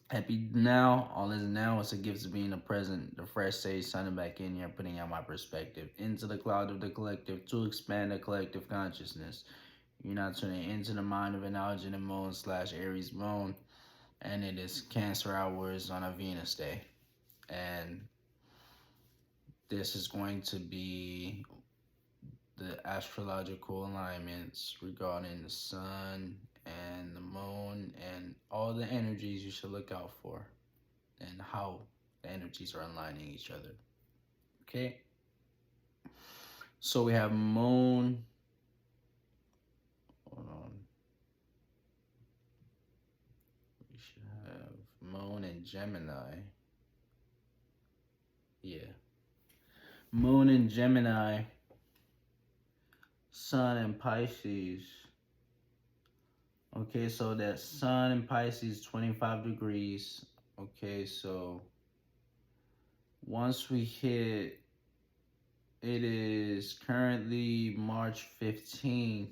Happy now. All is now is a gift of being the present, the fresh sage, signing back in here, putting out my perspective into the cloud of the collective to expand the collective consciousness. You're not tuning into the mind of an Algin moon / Aries moon, and it is Cancer hours on a Venus day. And this is going to be the astrological alignments regarding the sun and the moon and all the energies you should look out for and how the energies are aligning each other. Okay? So we have moon. Hold on. We should have moon and Gemini. Yeah. Moon and Gemini. Sun and Pisces. Okay, so that sun in Pisces, 25 degrees. Okay, so once we hit, it is currently March 15th.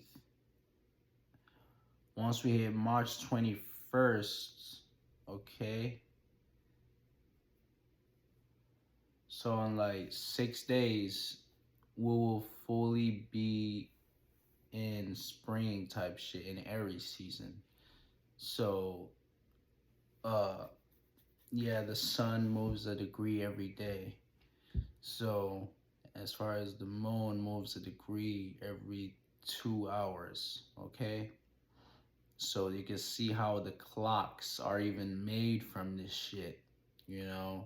Once we hit March 21st, okay. So in like 6 days, we will fully be in spring type shit, in Aries season. So yeah, the sun moves a degree every day. So as far as the moon moves a degree every 2 hours, okay? So you can see how the clocks are even made from this shit, you know?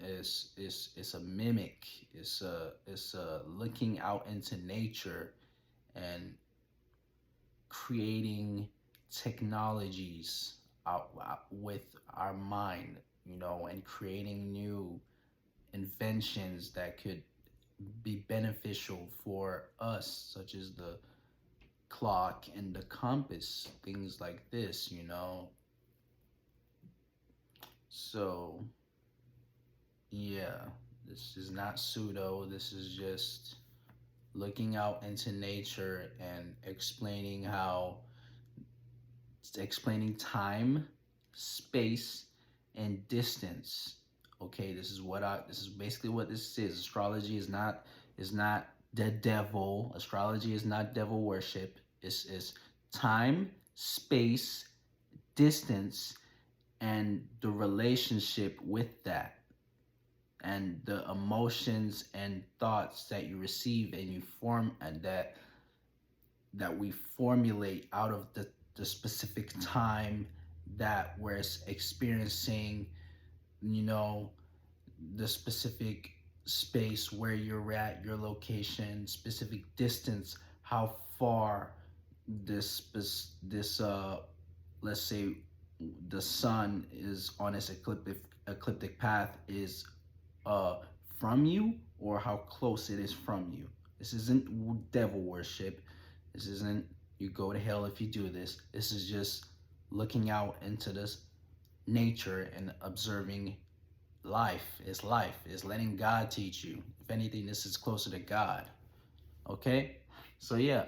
It's a mimic. It's a looking out into nature and creating technologies out with our mind, you know, and creating new inventions that could be beneficial for us, such as the clock and the compass, things like this, you know. So yeah, this is not pseudo, this is just looking out into nature and explaining time, space, and distance. Okay, this is basically what this is. Astrology is not the devil. Astrology is not devil worship. It's time, space, distance, and the relationship with that, and the emotions and thoughts that you receive and you form, and that we formulate out of the specific time that we're experiencing, you know, the specific space where you're at, your location, specific distance, how far this let's say the sun is on its ecliptic path is from you, or how close it is from you. This isn't devil worship. This isn't you go to hell if you do this. This is just looking out into this nature and observing life. It's life. It's letting God teach you. If anything, this is closer to God. Okay? So yeah.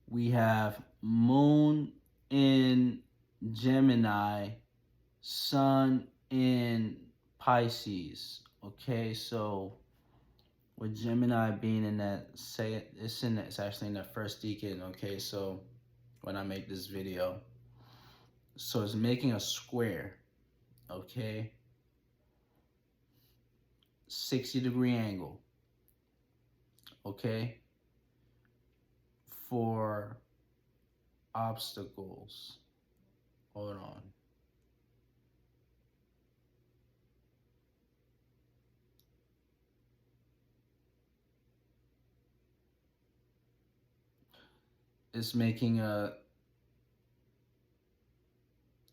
We have moon in Gemini, sun in Pisces. Okay, so with Gemini being in that, it's actually in that first decan. Okay, so when I make this video, so it's making a square. Okay, 60-degree angle. Okay, for obstacles. Hold on. It's making a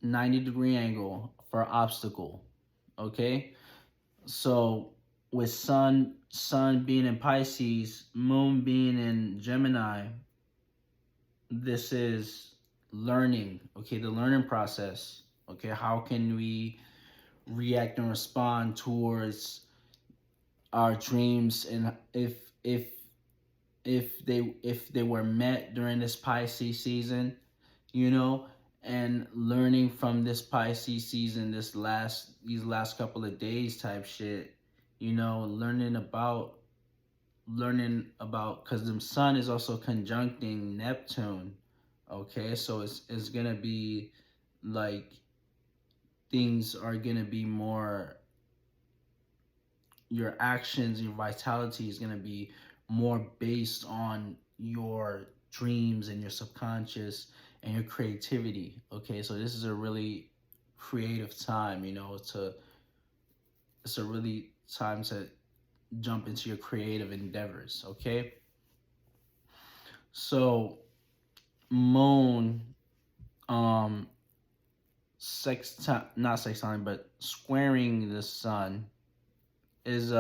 90-degree angle for obstacle. Okay, so with sun being in Pisces, moon being in Gemini, this is learning. Okay, the learning process. Okay, how can we react and respond towards our dreams, and if they were met during this Pisces season, you know, and learning from this Pisces season, these last couple of days type shit, you know, learning about because the sun is also conjuncting Neptune. Okay, so it's gonna be like things are gonna be more, your actions, your vitality is gonna be more based on your dreams and your subconscious and your creativity. Okay, so this is a really creative time, you know, it's a really time to jump into your creative endeavors. Okay, so moon, um not sextile but squaring the sun is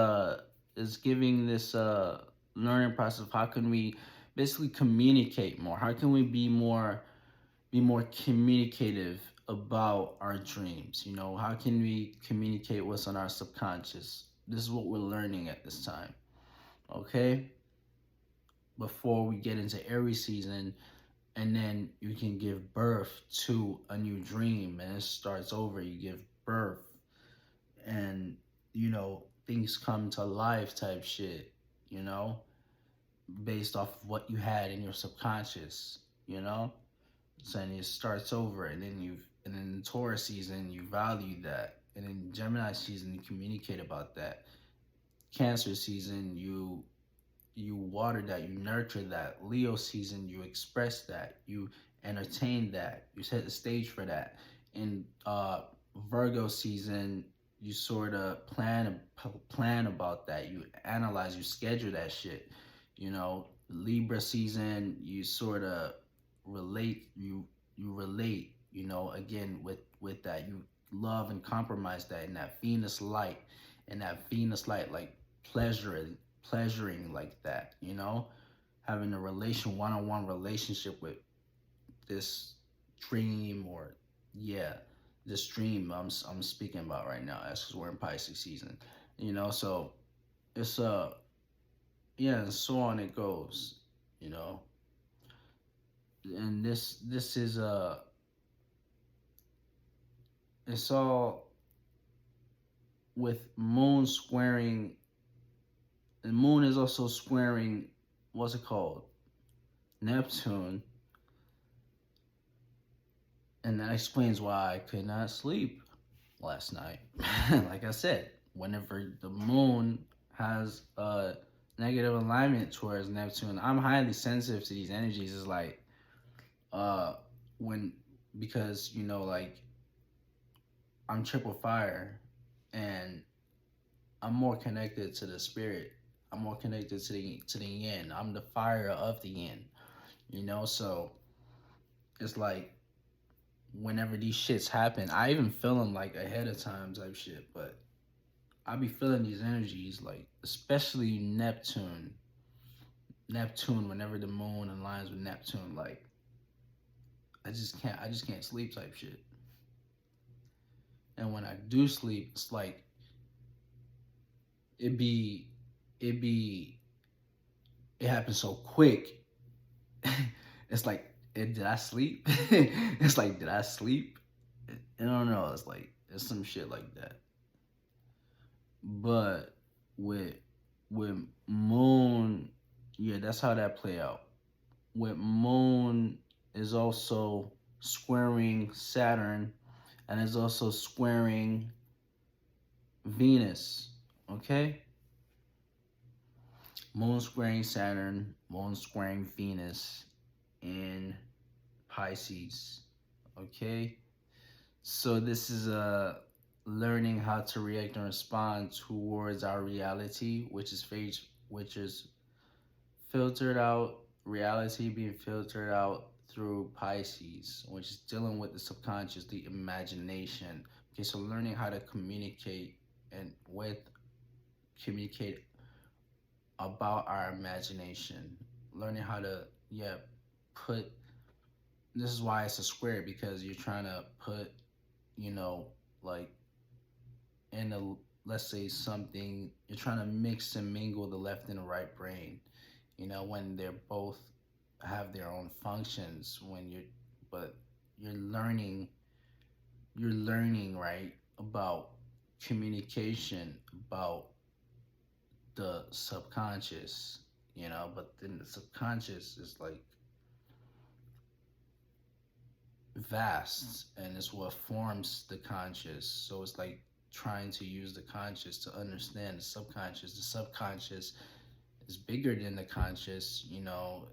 is giving this learning process of how can we basically communicate more, how can we be more communicative about our dreams, you know, how can we communicate what's on our subconscious. This is what we're learning at this time. Okay, before we get into Aries season, and then you can give birth to a new dream and it starts over. You give birth and, you know, things come to life type shit, you know, based off of what you had in your subconscious, you know. So then it starts over, and then and then in Taurus season you value that, and in Gemini season you communicate about that. Cancer season you water that, you nurture that. Leo season, you express that, you entertain that, you set the stage for that. In Virgo season, you sort of plan about that. You analyze, you schedule that shit. You know, Libra season, you sort of you relate. You know, again with that, you love and compromise that in that Venus light, like pleasuring like that, you know, having a one-on-one relationship with this dream, or yeah, this dream I'm speaking about right now, as because we're in Pisces season, you know. So it's yeah, and so on it goes, you know. And this is it's all with moon squaring. The moon is also squaring, what's it called, Neptune, and that explains why I could not sleep last night. Like I said, whenever the moon has a negative alignment towards Neptune, I'm highly sensitive to these energies. It's like uh when because you know, like, I'm triple fire, and I'm more connected to the spirit. I'm more connected to the yin. I'm the fire of the yin. You know, so it's like whenever these shits happen, I even feel them like ahead of time type shit. But I be feeling these energies, like especially Neptune. Neptune, whenever the moon aligns with Neptune, like I just can't sleep type shit. And when I do sleep, it's like it be it be it happens so quick. It's like, did I sleep? It's like, did I sleep? I don't know. It's like it's some shit like that. But with with moon, yeah, that's how that play out. With moon is also squaring Saturn, and is also squaring Venus. Okay, moon squaring Saturn, moon squaring Venus in Pisces. Okay, so this is a learning how to react and respond towards our reality, which is filtered out, reality being filtered out through Pisces, which is dealing with the subconscious, the imagination. Okay, so learning how to communicate about our imagination, learning how to, yeah, put, this is why it's a square, because you're trying to put, you know, like in a, let's say something, you're trying to mix and mingle the left and the right brain, you know, when they're both have their own functions, when you're, but learning, right, about communication, about the subconscious, but then the subconscious is like vast, and it's what forms the conscious. So it's like trying to use the conscious to understand the subconscious. The subconscious is bigger than the conscious,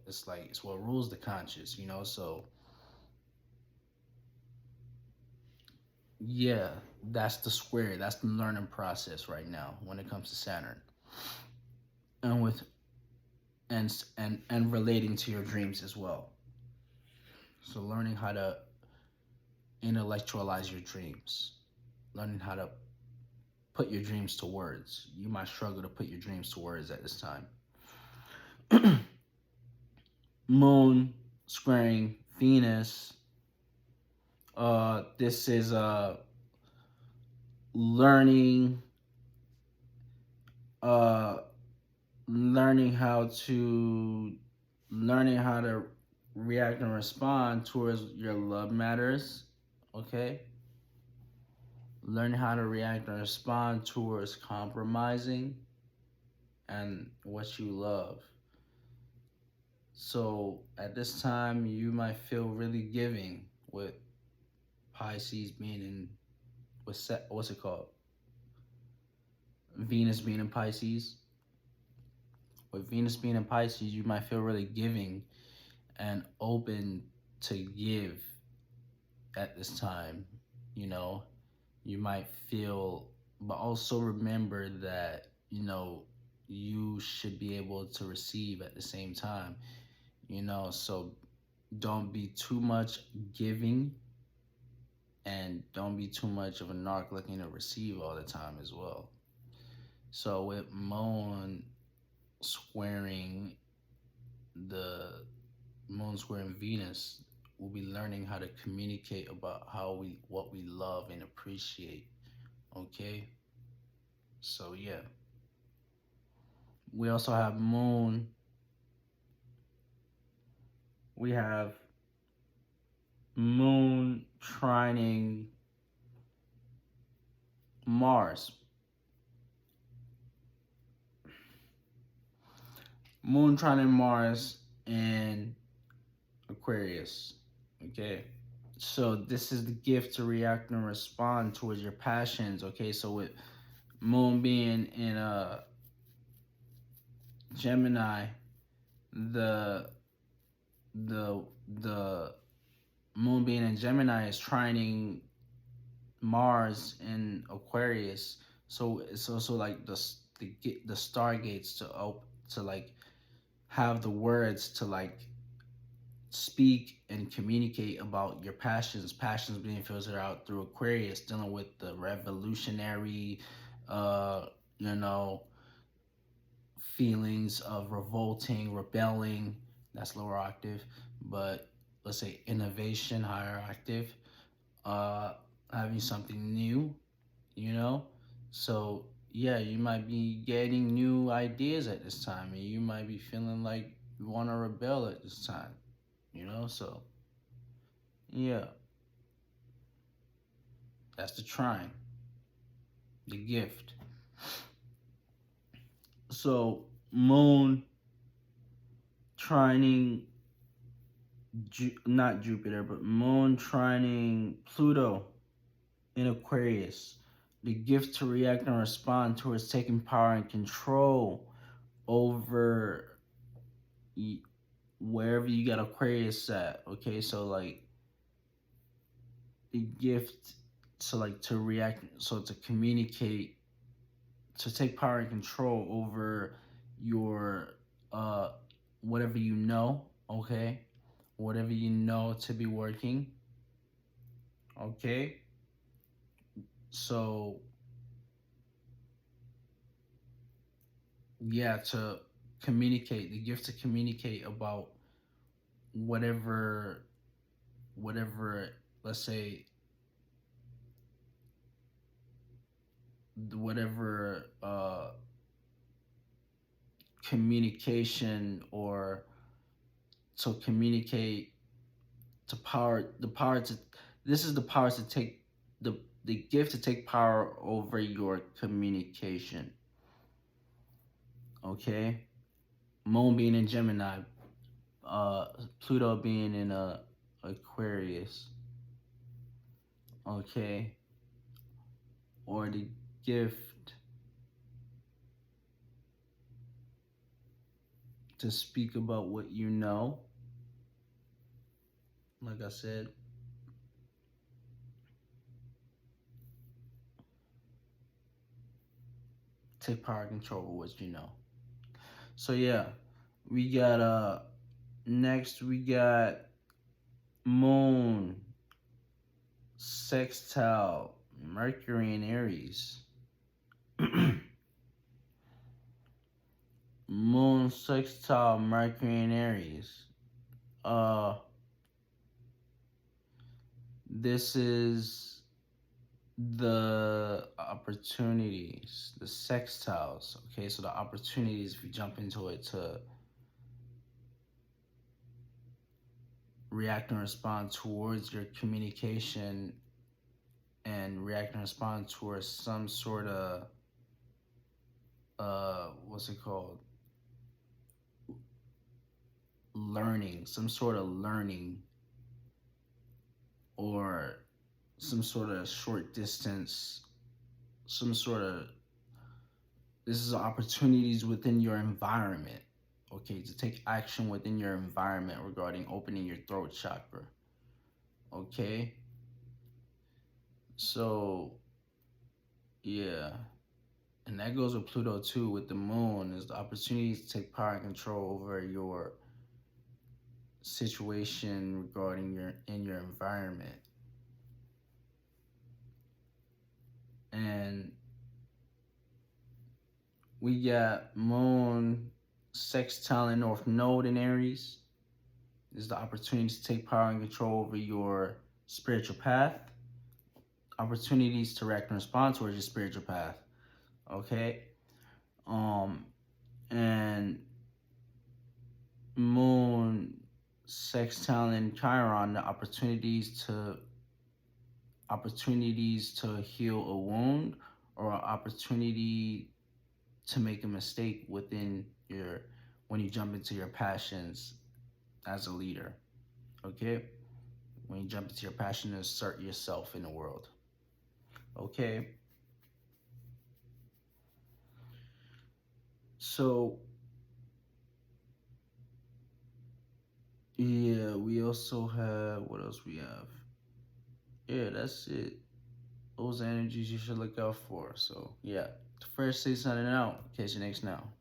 it's like it's what rules the conscious, so yeah, that's the square. That's the learning process right now when it comes to Saturn, and with and relating to your dreams as well. So learning how to intellectualize your dreams, learning how to put your dreams to words. You might struggle to put your dreams to words at this time. Moon squaring Venus. This is learning uh learning how to react and respond towards your love matters. Okay, learning how to react and respond towards compromising and what you love. So at this time you might feel really giving with Pisces being in what's it called, Venus being in Pisces. With Venus being in Pisces, you might feel really giving and open to give at this time. You might feel, but also remember that, you should be able to receive at the same time, so don't be too much giving and don't be too much of a narc looking to receive all the time as well. So with Moon squaring the Moon squaring Venus, we'll be learning how to communicate about what we love and appreciate. Okay? So yeah. We also have Moon. We have Moon trining Mars. Moon trining Mars and Aquarius. Okay. So this is the gift to react and respond towards your passions. Okay. So with Moon being in Gemini, the Moon being in Gemini is trining Mars in Aquarius. So it's also like the stargates to like have the words to like speak and communicate about your passions being filtered out through Aquarius, dealing with the revolutionary you know feelings of revolting, rebelling. That's lower octave. But let's say innovation, higher octave. Having something new, you know so yeah, you might be getting new ideas at this time, and you might be feeling like you want to rebel at this time, so yeah, that's the trine, the gift. So Moon trining not Jupiter, but Moon trining Pluto in Aquarius, the gift to react and respond towards taking power and control over wherever you got Aquarius at. Okay, so like the gift to react, so to communicate, to take power and control over your whatever okay, whatever to be working. Okay, so yeah, to communicate, the gift to communicate about whatever, let's say, whatever communication, or to communicate, to power this is the power to take the gift to take power over your communication. Okay, Moon being in Gemini, Pluto being in Aquarius. Okay, or the gift to speak about what you know. Like I said, take power and control over what you know. So yeah, we got next we got Moon sextile Mercury in Aries. Moon sextile Mercury in Aries. This is the opportunities, the sextiles. Okay, so the opportunities, if you jump into it, to react and respond towards your communication and react and respond towards some sort of what's it called, learning, some sort of learning, or some sort of short distance, some sort of, this is opportunities within your environment. Okay, to take action within your environment regarding opening your throat chakra. Okay, so yeah, and that goes with Pluto too. With the Moon, is the opportunities to take power and control over your situation regarding your environment. And we got Moon sextile in North Node in Aries. This is the opportunity to take power and control over your spiritual path. Opportunities to react and respond towards your spiritual path. Okay. And Moon sextile in Chiron, the opportunities to heal a wound, or an opportunity to make a mistake within when you jump into your passions as a leader. Okay, when you jump into your passion to assert yourself in the world. Okay, so yeah, we also have, what else we have? Yeah, that's it. Those energies you should look out for. So yeah, the first say signing out. Catch you next now.